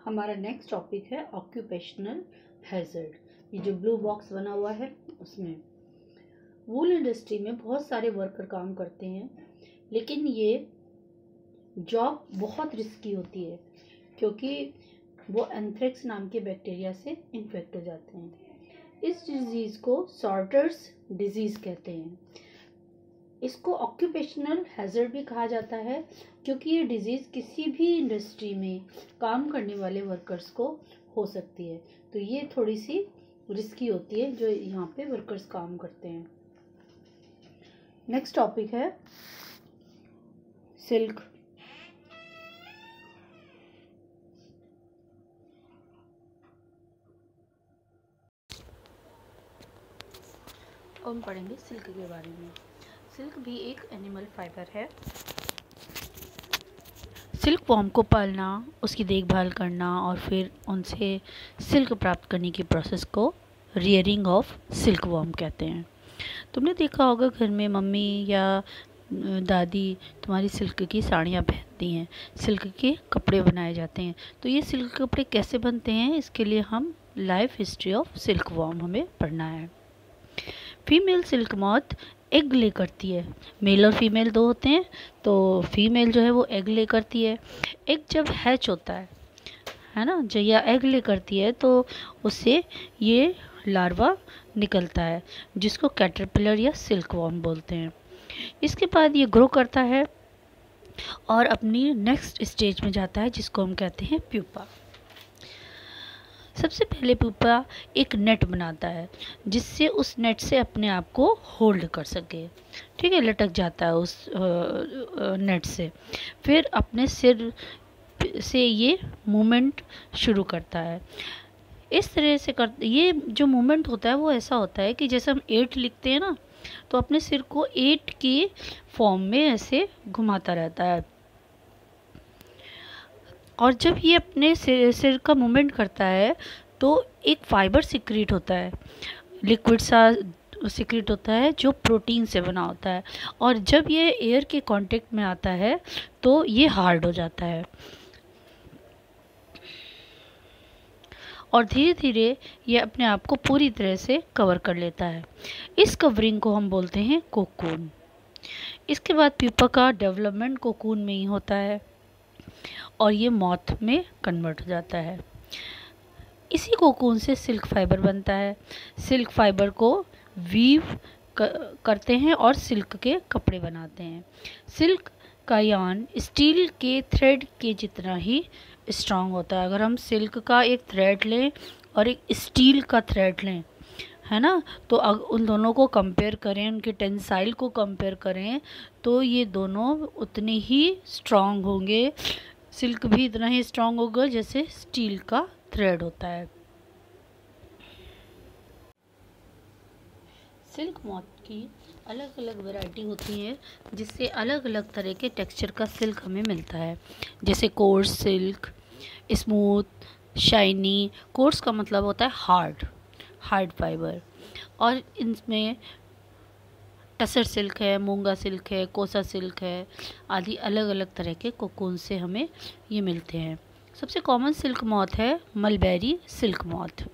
हमारा next topic है occupational hazard. ये जो ब्लू बॉक्स बना हुआ है उसमें वूल इंडस्ट्री में बहुत सारे वर्कर काम करते हैं, लेकिन ये जॉब बहुत रिस्की होती है क्योंकि वो एंथ्रेक्स नाम के बैक्टीरिया से इन्फेक्ट हो जाते हैं। इस डिजीज़ को सॉर्टर्स डिजीज़ कहते हैं। इसको ऑक्यूपेशनल हैजर्ड भी कहा जाता है क्योंकि ये डिजीज़ किसी भी इंडस्ट्री में काम करने वाले वर्कर्स को हो सकती है। तो ये थोड़ी सी रिस्की होती है जो यहाँ पे वर्कर्स काम करते हैं। नेक्स्ट टॉपिक है सिल्क। हम पढ़ेंगे सिल्क के बारे में। सिल्क भी एक एनिमल फाइबर है। सिल्क वॉर्म को पालना, उसकी देखभाल करना और फिर उनसे सिल्क प्राप्त करने की प्रोसेस को रियरिंग ऑफ सिल्क वॉर्म कहते हैं। तुमने देखा होगा घर में मम्मी या दादी तुम्हारी सिल्क की साड़ियाँ पहनती हैं, सिल्क के कपड़े बनाए जाते हैं। तो ये सिल्क कपड़े कैसे बनते हैं, इसके लिए हम life history of silk worm हमें पढ़ना है। फीमेल सिल्क मॉथ एग ले करती है। मेल और फीमेल दो होते हैं, तो फीमेल जो है वो एग ले करती है। एग जब हैच होता है ना, जब यह एग ले करती है तो उससे ये लार्वा निकलता है जिसको कैटरपिलर या सिल्क वॉर्म बोलते हैं। इसके बाद ये ग्रो करता है और अपनी नेक्स्ट स्टेज में जाता है जिसको हम कहते हैं प्यूपा। सबसे पहले प्यूपा एक नेट बनाता है जिससे उस नेट से अपने आप को होल्ड कर सके। ठीक है, लटक जाता है उस नेट से। फिर अपने सिर से ये मूवमेंट शुरू करता है। इस तरह से ये जो मूवमेंट होता है वो ऐसा होता है कि जैसे हम 8 लिखते हैं ना, तो अपने सिर को 8 के फॉर्म में ऐसे घुमाता रहता है। और जब ये अपने सिर का मूवमेंट करता है तो एक फाइबर सिक्रीट होता है, लिक्विड सा सिक्रीट होता है जो प्रोटीन से बना होता है। और जब ये एयर के कांटेक्ट में आता है तो ये हार्ड हो जाता है और धीरे धीरे ये अपने आप को पूरी तरह से कवर कर लेता है। इस कवरिंग को हम बोलते हैं कोकून। इसके बाद प्यूपा का डेवलपमेंट कोकून में ही होता है और ये मॉथ में कन्वर्ट हो जाता है। इसी कोकून से सिल्क फाइबर बनता है। सिल्क फाइबर को वीव करते हैं और सिल्क के कपड़े बनाते हैं। सिल्क का यार्न स्टील के थ्रेड के जितना ही स्ट्रांग होता है। अगर हम सिल्क का एक थ्रेड लें और एक स्टील का थ्रेड लें, है ना, तो उन दोनों को कंपेयर करें, उनके टेंसाइल को कंपेयर करें, तो ये दोनों उतने ही स्ट्रांग होंगे। सिल्क भी इतना ही स्ट्रांग होगा जैसे स्टील का थ्रेड होता है। सिल्क मॉथ की अलग अलग वैरायटी होती है जिससे अलग अलग तरह के टेक्सचर का सिल्क हमें मिलता है, जैसे course silk, smooth, shiny. Course का मतलब होता है हार्ड फाइबर, और इनमें टसर सिल्क है, मूंगा सिल्क है, कोसा सिल्क है, आदि अलग अलग तरह के कोकून से हमें ये मिलते हैं। सबसे कॉमन सिल्क मॉथ है मलबेरी सिल्क मॉथ।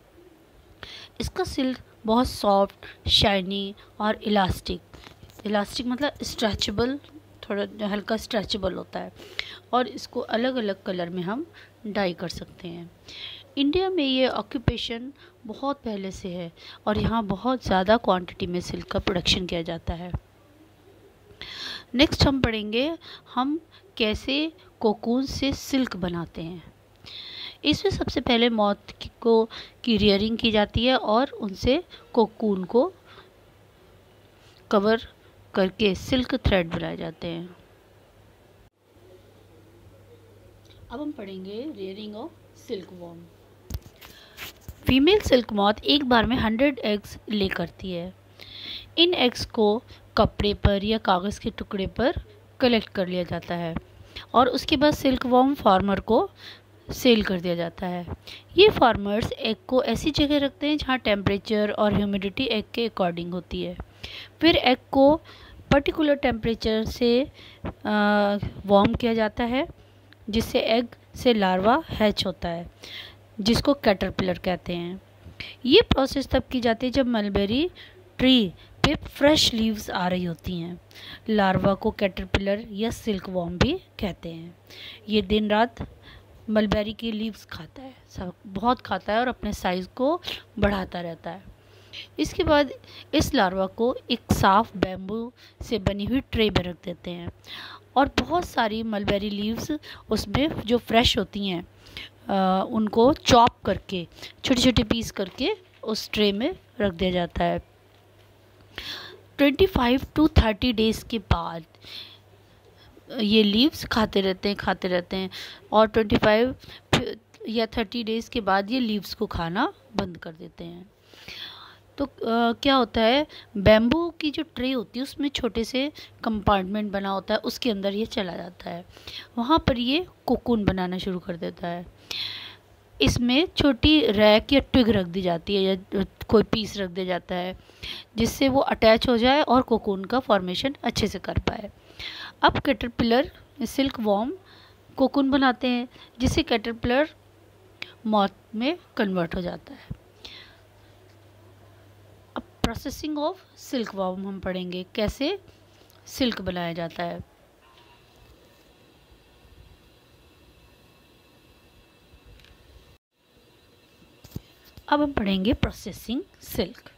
इसका सिल्क बहुत सॉफ्ट, शाइनी और इलास्टिक मतलब स्ट्रेचेबल, थोड़ा हल्का स्ट्रेचेबल होता है और इसको अलग अलग कलर में हम डाई कर सकते हैं। इंडिया में ये ऑक्यूपेशन बहुत पहले से है और यहाँ बहुत ज़्यादा क्वांटिटी में सिल्क का प्रोडक्शन किया जाता है। नेक्स्ट हम पढ़ेंगे हम कैसे कोकून से सिल्क बनाते हैं। इसमें सबसे पहले मॉथ की रियरिंग की जाती है और उनसे कोकून को कवर करके सिल्क थ्रेड बनाए जाते हैं। अब हम पढ़ेंगे rearing of silk worm. Female silk moth एक बार में 100 एग्स ले करती है। इन एग्स को कपड़े पर या कागज़ के टुकड़े पर कलेक्ट कर लिया जाता है और उसके बाद सिल्क वॉर्म फार्मर को सेल कर दिया जाता है। ये फार्मर्स एग को ऐसी जगह रखते हैं जहाँ टेम्परेचर और ह्यूमिडिटी एग के अकॉर्डिंग होती है। फिर एग को पर्टिकुलर टेम्परेचर से वार्म किया जाता है जिससे एग से लार्वा हैच होता है, जिसको कैटरपिलर कहते हैं। ये प्रोसेस तब की जाती है जब मलबेरी ट्री पे फ्रेश लीव्स आ रही होती हैं। लार्वा को कैटरपिलर या सिल्कवॉर्म भी कहते हैं। ये दिन रात मलबेरी की लीव्स खाता है, सब बहुत खाता है और अपने साइज़ को बढ़ाता रहता है। इसके बाद इस लार्वा को एक साफ बैम्बू से बनी हुई ट्रे में रख देते हैं और बहुत सारी मलबेरी लीव्स उसमें जो फ्रेश होती हैं उनको चॉप करके छोटे छोटे पीस करके उस ट्रे में रख दिया जाता है। 25 to 30 डेज़ के बाद ये लीव्स खाते रहते हैं और 25 या 30 डेज़ के बाद ये लीव्स को खाना बंद कर देते हैं। तो क्या होता है, बैम्बू की जो ट्रे होती है उसमें छोटे से कंपार्टमेंट बना होता है, उसके अंदर ये चला जाता है। वहाँ पर ये कोकून बनाना शुरू कर देता है। इसमें छोटी रैक या ट्विग रख दी जाती है या कोई पीस रख दिया जाता है, जिससे वो अटैच हो जाए और कोकून का फॉर्मेशन अच्छे से कर पाए। अब कैटरपिलर सिल्क वॉर्म कोकून बनाते हैं, जिससे कैटरपिलर मॉथ में कन्वर्ट हो जाता है। अब प्रोसेसिंग ऑफ सिल्क वॉर्म हम पढ़ेंगे, कैसे सिल्क बनाया जाता है। अब हम पढ़ेंगे प्रोसेसिंग सिल्क।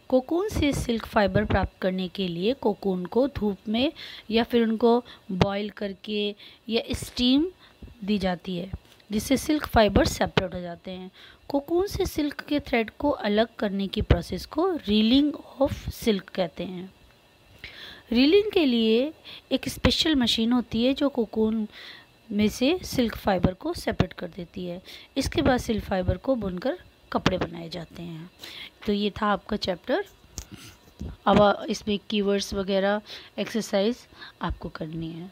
कोकून से सिल्क फाइबर प्राप्त करने के लिए कोकून को धूप में या फिर उनको बॉईल करके या स्टीम दी जाती है, जिससे सिल्क फाइबर सेपरेट हो जाते हैं। कोकून से सिल्क के थ्रेड को अलग करने की प्रोसेस को रीलिंग ऑफ सिल्क कहते हैं। रीलिंग के लिए एक स्पेशल मशीन होती है जो कोकून में से सिल्क फाइबर को सेपरेट कर देती है। इसके बाद सिल्क फाइबर को बुनकर कपड़े बनाए जाते हैं। तो ये था आपका चैप्टर। अब इसमें कीवर्ड्स वगैरह एक्सरसाइज आपको करनी है।